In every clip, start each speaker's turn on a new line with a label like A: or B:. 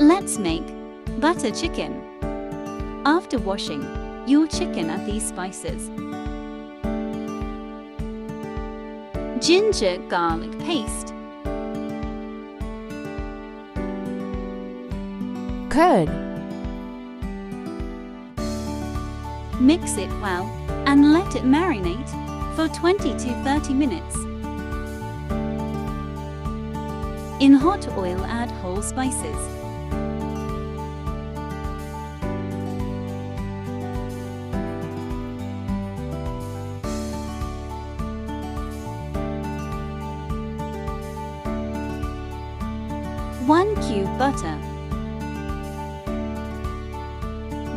A: Let's make butter chicken. After washing your chicken, add these spices: ginger garlic paste,
B: curd.
A: Mix it well and let it marinate for 20 to 30 minutes. In hot oil, add whole spices, one cube butter.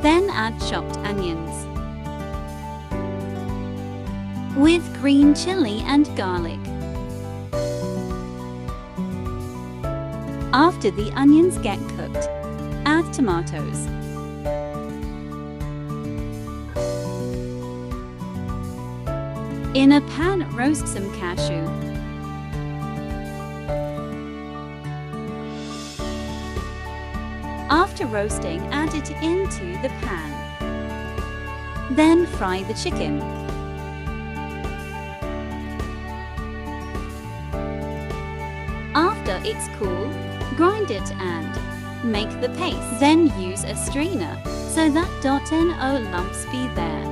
A: Then add chopped onions with green chili and garlic. After the onions get cooked, add tomatoes. In a pan, roast some cashew. After roasting, add it into the pan. Then fry the chicken. After it's cool, grind it and make the paste. Then use a strainer so that no lumps be there.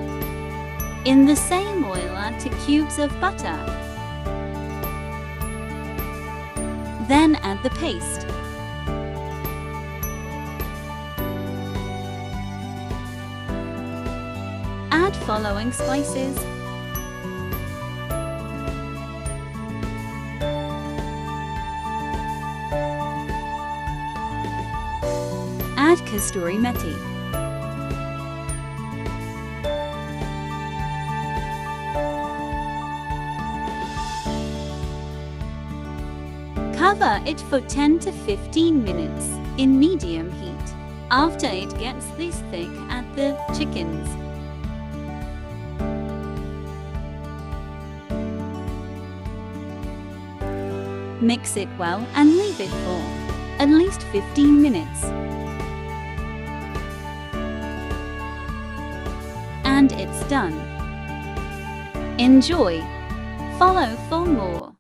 A: In the same oil, add 2 cubes of butter. Then add the paste. Add following spices: add kasturi methi, cover it for 10 to 15 minutes in medium heat. After it gets this thick, add the chickens. Mix it well and leave it for at least 15 minutes. And it's done. Enjoy! Follow for more.